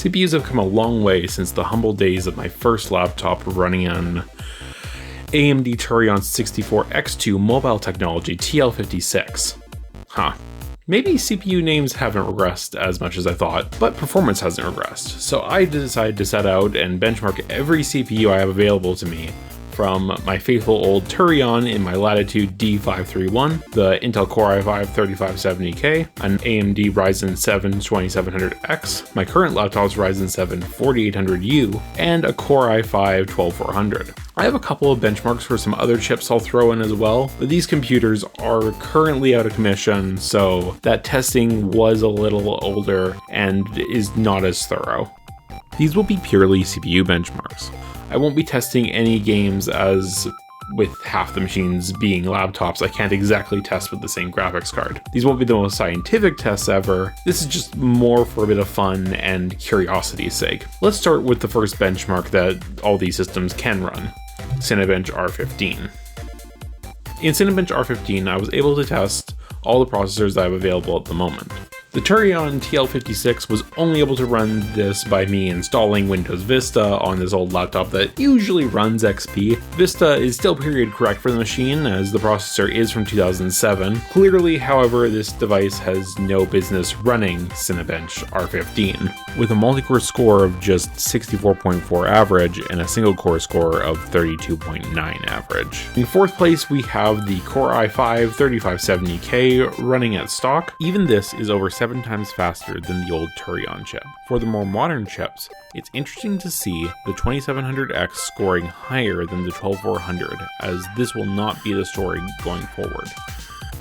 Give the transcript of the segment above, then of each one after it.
CPUs have come a long way since the humble days of my first laptop running on AMD Turion 64X2 mobile technology TL56. Maybe CPU names haven't regressed as much as I thought, but performance hasn't regressed. So I decided to set out and benchmark every CPU I have available to me, from my faithful old Turion in my Latitude D531, the Intel Core i5-3570K, an AMD Ryzen 7 2700X, my current laptop's Ryzen 7 4800U, and a Core i5-12400. I have a couple of benchmarks for some other chips I'll throw in as well, but these computers are currently out of commission, so that testing was a little older and is not as thorough. These will be purely CPU benchmarks. I won't be testing any games, as with half the machines being laptops, I can't exactly test with the same graphics card. These won't be the most scientific tests ever. This is just more for a bit of fun and curiosity's sake. Let's start with the first benchmark that all these systems can run, Cinebench R15. In Cinebench R15, I was able to test all the processors I have available at the moment. The Turion TL56 was only able to run this by me installing Windows Vista on this old laptop that usually runs XP. Vista is still period correct for the machine, as the processor is from 2007. Clearly, however, this device has no business running Cinebench R15, with a multi-core score of just 64.4 average and a single-core score of 32.9 average. In fourth place, we have the Core i5-3570K running at stock. Even this is over 7 times faster than the old Turion chip. For the more modern chips, it's interesting to see the 2700X scoring higher than the 12400, as this will not be the story going forward.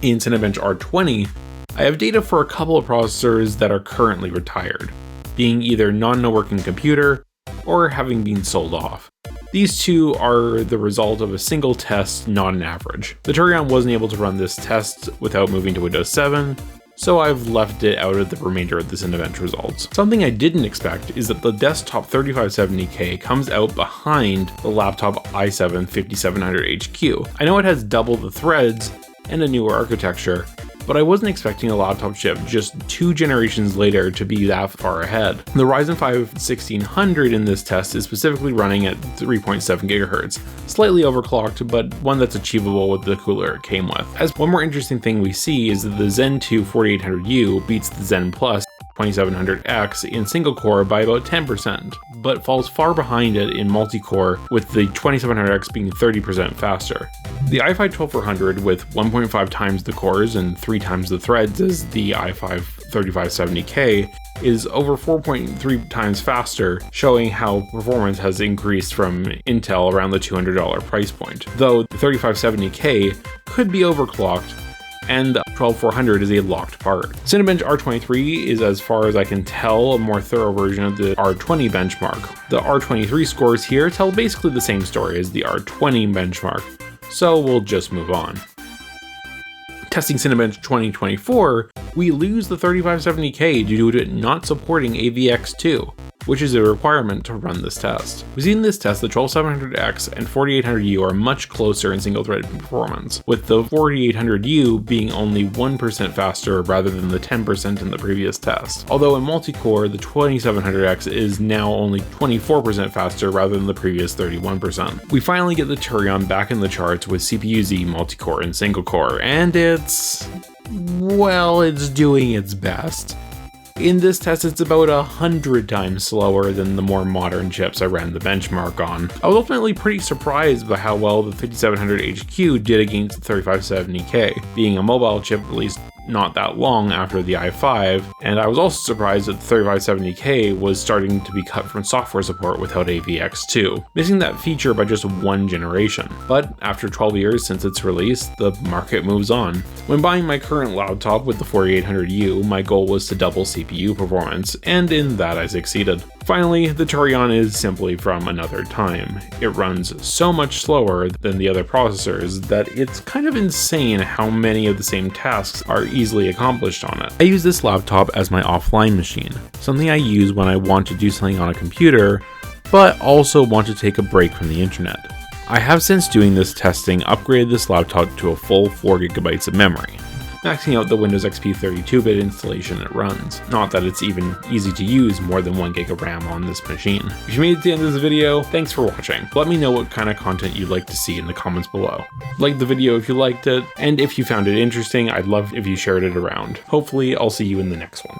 In Cinebench R20, I have data for a couple of processors that are currently retired, being either no working computer or having been sold off. These two are the result of a single test, not an average. The Turion wasn't able to run this test without moving to Windows 7, so I've left it out of the remainder of the Cinebench results. Something I didn't expect is that the desktop 3570K comes out behind the laptop i7-5700HQ. I know it has double the threads and a newer architecture, but I wasn't expecting a laptop chip just 2 generations later to be that far ahead. The Ryzen 5 1600 in this test is specifically running at 3.7 GHz, slightly overclocked, but one that's achievable with the cooler it came with. As one more interesting thing we see is that the Zen 2 4800U beats the Zen Plus 2700X in single core by about 10%, but falls far behind it in multi-core, with the 2700X being 30% faster. The i5-12400 with 1.5 times the cores and 3 times the threads as the i5-3570K is over 4.3 times faster, showing how performance has increased from Intel around the $200 price point, though the 3570K could be overclocked, and the 12400 is a locked part. Cinebench R23 is, as far as I can tell, a more thorough version of the R20 benchmark. The R23 scores here tell basically the same story as the R20 benchmark, so we'll just move on. Testing Cinebench 2024, we lose the 3570K due to it not supporting AVX2, which is a requirement to run this test. We see in this test the 12700X and 4800U are much closer in single-threaded performance, with the 4800U being only 1% faster rather than the 10% in the previous test. Although in multi-core, the 2700X is now only 24% faster rather than the previous 31%. We finally get the Turion back in the charts with CPU-Z multi-core and single-core, and it's doing its best. In this test, it's about 100 times slower than the more modern chips I ran the benchmark on. I was ultimately pretty surprised by how well the 5700HQ did against the 3570K, being a mobile chip released not that long after the i5, and I was also surprised that the 3570K was starting to be cut from software support without AVX2, missing that feature by just 1 generation. But after 12 years since its release, the market moves on. When buying my current laptop with the 4800U, my goal was to double CPU performance, and in that I succeeded. Finally, the Turion is simply from another time. It runs so much slower than the other processors that it's kind of insane how many of the same tasks are easily accomplished on it. I use this laptop as my offline machine, something I use when I want to do something on a computer, but also want to take a break from the internet. I have, since doing this testing, upgraded this laptop to a full 4 GB of memory. maxing out the Windows XP 32-bit installation it runs. Not that it's even easy to use more than 1 gig of RAM on this machine. If you made it to the end of this video, thanks for watching. Let me know what kind of content you'd like to see in the comments below. Like the video if you liked it, and if you found it interesting, I'd love if you shared it around. Hopefully, I'll see you in the next one.